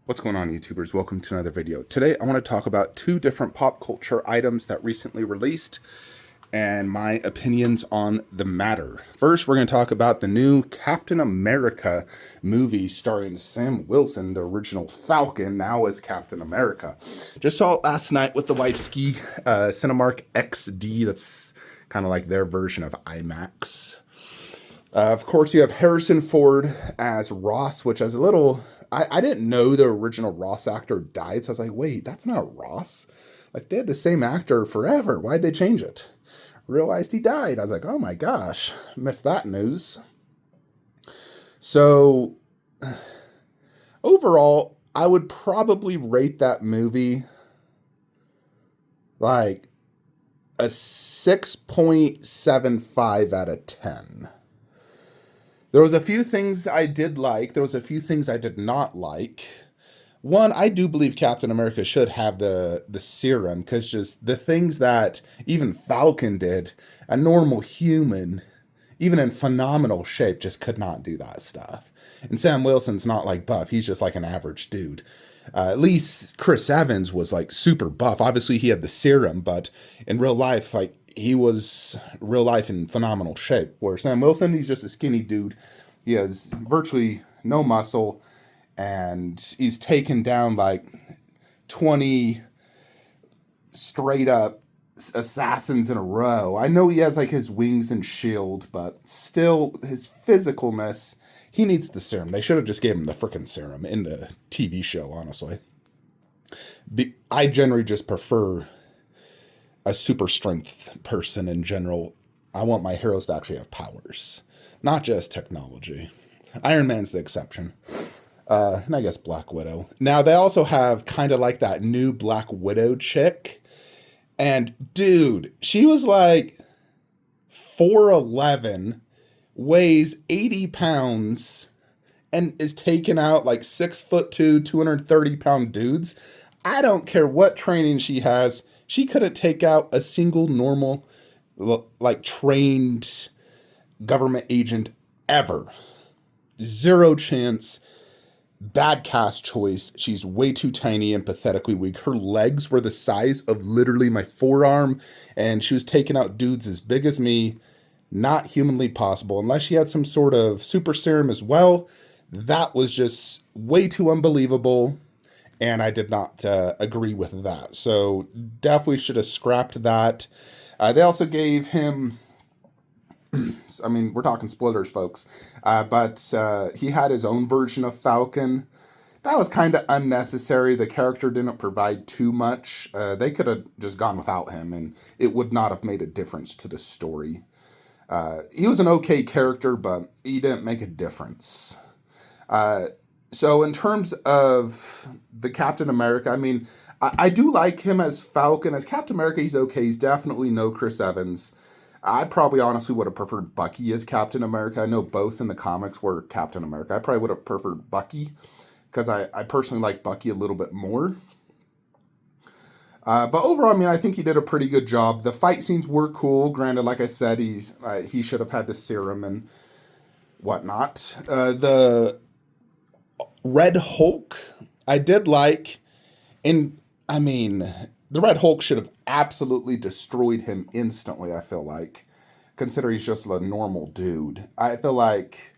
What's going on, YouTubers? Welcome to another video. Today I want to talk about two different pop culture items that recently released and my opinions on the matter. First, we're going to talk about the new Captain America movie starring Sam Wilson, the original Falcon, now as Captain America. Just saw it last night with the wifeski, Cinemark XD. That's kind of like their version of IMAX. Of course, you have Harrison Ford as Ross, which is a little... I didn't know the original Ross actor died, so I was like, wait, that's not Ross. Like, they had the same actor forever. Why'd they change it? Realized he died. I was like, oh my gosh, missed that news. So, overall, I would probably rate that movie like a 6.75 out of 10. There was a few things I did like. There was a few things I did not like. One, I do believe Captain America should have the serum, because just the things that even Falcon did, a normal human, even in phenomenal shape, just could not do that stuff. And Sam Wilson's not like buff. He's just like an average dude. At least Chris Evans was like super buff. Obviously, he had the serum, but in real life, like, he was real life in phenomenal shape. Where Sam Wilson, he's just a skinny dude. He has virtually no muscle, and he's taken down like 20 straight up assassins in a row. I know he has like his wings and shield, but still his physicalness, he needs the serum. They should have just gave him the frickin' serum in the TV show, honestly. I generally just prefer a super strength person in general. I want my heroes to actually have powers, not just technology. Iron Man's the exception. And I guess Black Widow. Now, they also have kind of like that new Black Widow chick. And dude, she was like 4'11", weighs 80 pounds, and is taking out like 6'2", 230-pound dudes. I don't care what training she has. She couldn't take out a single normal, like, trained government agent ever. Zero chance. Bad cast choice. She's way too tiny and pathetically weak. Her legs were the size of literally my forearm, and she was taking out dudes as big as me. Not humanly possible. Unless she had some sort of super serum as well. That was just way too unbelievable. And I did not agree with that. So definitely should have scrapped that. They also gave him, I mean, we're talking spoilers, folks. But he had his own version of Falcon. That was kind of unnecessary. The character didn't provide too much. They could have just gone without him, and it would not have made a difference to the story. He was an okay character, but he didn't make a difference. So in terms of the Captain America, I mean, I do like him as Falcon. As Captain America, he's okay. He's definitely no Chris Evans. I probably honestly would have preferred Bucky as Captain America. I know both in the comics were Captain America. I probably would have preferred Bucky, because I personally like Bucky a little bit more. But overall, I mean, I think he did a pretty good job. The fight scenes were cool. Granted, like I said, he should have had the serum and whatnot. The Red Hulk, I did like, and I mean, the Red Hulk should have absolutely destroyed him instantly, I feel like, considering he's just a normal dude. I feel like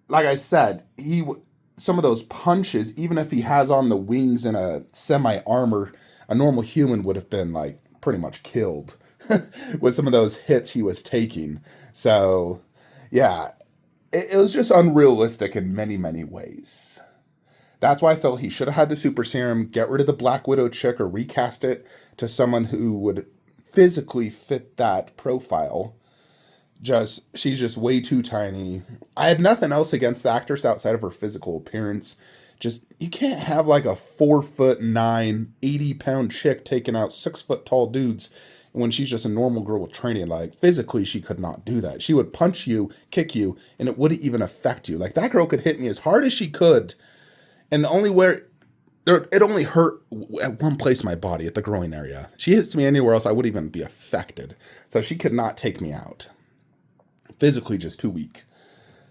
I said, some of those punches, even if he has on the wings and a semi-armor, a normal human would have been, like, pretty much killed with some of those hits he was taking. So, yeah. It was just unrealistic in many, many ways. That's why I felt he should have had the super serum, get rid of the Black Widow chick, or recast it to someone who would physically fit that profile. She's just way too tiny. I had nothing else against the actress outside of her physical appearance. Just, you can't have like a 4'9", 80-pound chick taking out 6-foot tall dudes when she's just a normal girl with training. Like, physically, she could not do that. She would punch you, kick you, and it wouldn't even affect you. Like, that girl could hit me as hard as she could, and the only it only hurt at one place in my body, at the groin area. She hits me anywhere else, I wouldn't even be affected. So she could not take me out. Physically, just too weak.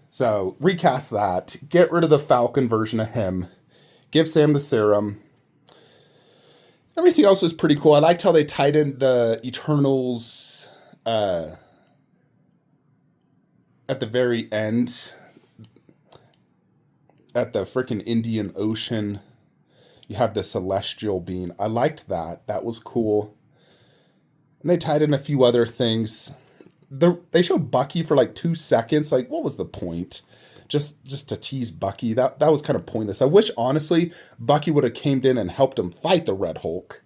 So, recast that. Get rid of the Falcon version of him. Give Sam the serum. Everything else was pretty cool. I liked how they tied in the Eternals at the very end, at the freaking Indian Ocean. You have the celestial being. I liked that. That was cool. And they tied in a few other things. They showed Bucky for like 2 seconds. Like, what was the point? Just to tease Bucky. That was kind of pointless. I wish, honestly, Bucky would have came in and helped him fight the Red Hulk.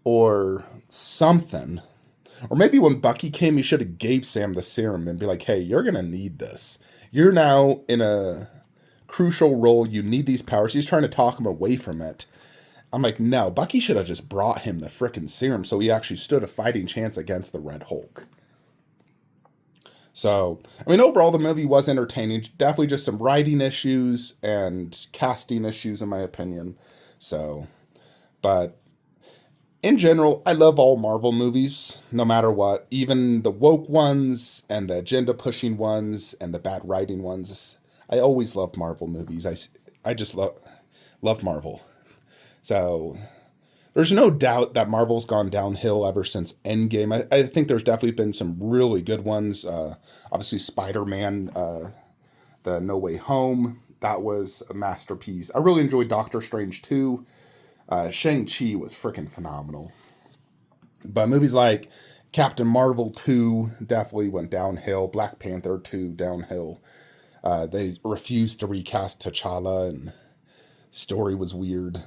Or something. Or maybe when Bucky came, he should have gave Sam the serum and be like, hey, you're going to need this. You're now in a crucial role. You need these powers. He's trying to talk him away from it. I'm like, no, Bucky should have just brought him the frickin' serum so he actually stood a fighting chance against the Red Hulk. So, I mean, overall, the movie was entertaining. Definitely just some writing issues and casting issues, in my opinion. So, but in general, I love all Marvel movies, no matter what. Even the woke ones and the agenda-pushing ones and the bad writing ones. I always love Marvel movies. I just love Marvel. So there's no doubt that Marvel's gone downhill ever since Endgame. I think there's definitely been some really good ones. Obviously, Spider-Man, the No Way Home, that was a masterpiece. I really enjoyed Doctor Strange too. Shang-Chi was freaking phenomenal. But movies like Captain Marvel 2 definitely went downhill. Black Panther 2 downhill. They refused to recast T'Challa, and story was weird.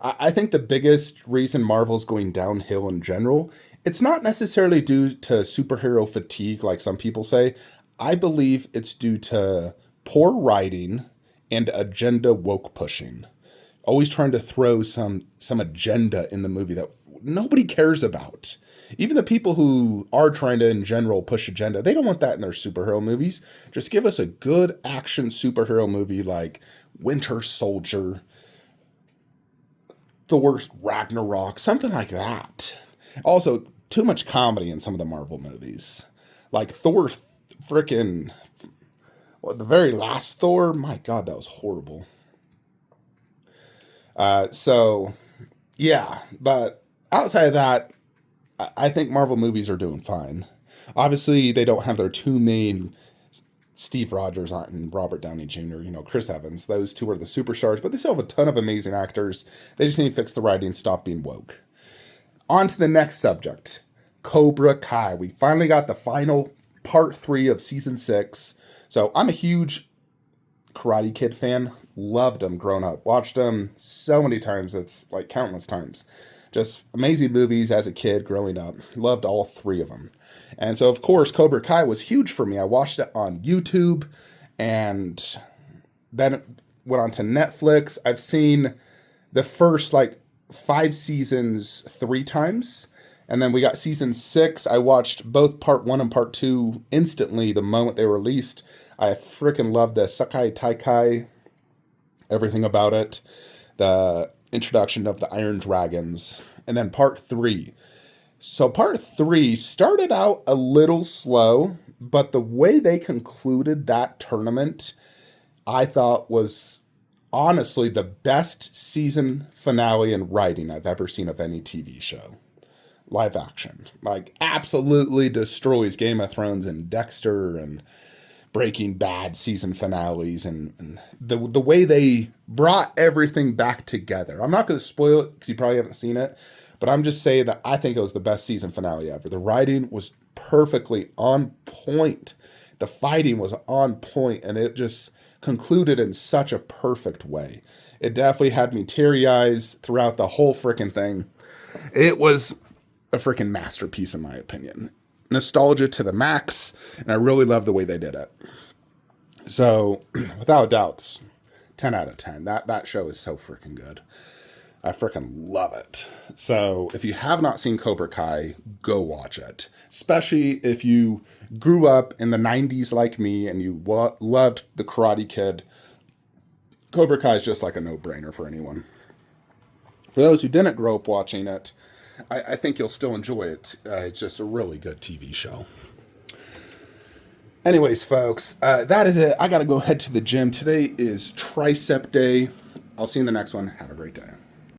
I think the biggest reason Marvel's going downhill in general, it's not necessarily due to superhero fatigue like some people say. I believe it's due to poor writing and agenda woke pushing. Always trying to throw some agenda in the movie that nobody cares about. Even the people who are trying to, in general, push agenda, they don't want that in their superhero movies. Just give us a good action superhero movie like Winter Soldier, Thor Ragnarok, something like that. Also, too much comedy in some of the Marvel movies. Like Thor frickin'... Well, the very last Thor, my God, that was horrible. So, yeah. But outside of that, I think Marvel movies are doing fine. Obviously, they don't have their two main... Steve Rogers and Robert Downey Jr., Chris Evans. Those two are the superstars, but they still have a ton of amazing actors. They just need to fix the writing and stop being woke. On to the next subject, Cobra Kai. We finally got the final part 3 of season 6. So I'm a huge Karate Kid fan. Loved them growing up. Watched them so many times. It's like countless times. Just amazing movies as a kid growing up. Loved all 3 of them. And so, of course, Cobra Kai was huge for me. I watched it on YouTube, and then it went on to Netflix. I've seen the first, 5 seasons 3 times. And then we got season 6. I watched both part 1 and part 2 instantly the moment they were released. I freaking loved the Sakai Taikai, everything about it. The introduction of the Iron Dragons. And then part 3. So part 3 started out a little slow, but the way they concluded that tournament, I thought was honestly the best season finale in writing I've ever seen of any TV show. Live action. Absolutely destroys Game of Thrones and Dexter and Breaking Bad season finales, and the way they brought everything back together. I'm not going to spoil it because you probably haven't seen it, but I'm just saying that I think it was the best season finale ever. The writing was perfectly on point. The fighting was on point, and it just concluded in such a perfect way. It definitely had me teary eyes throughout the whole freaking thing. It was a freaking masterpiece, in my opinion. Nostalgia to the max, and I really love the way they did it. So, without doubts, 10 out of 10. That show is so freaking good. I freaking love it. So, if you have not seen Cobra Kai, go watch it. Especially if you grew up in the 90s like me and you loved the Karate Kid. Cobra Kai is just like a no-brainer for anyone. For those who didn't grow up watching it, I think you'll still enjoy it. It's just a really good TV show. Anyways, folks, that is it. I got to go head to the gym. Today is tricep day. I'll see you in the next one. Have a great day.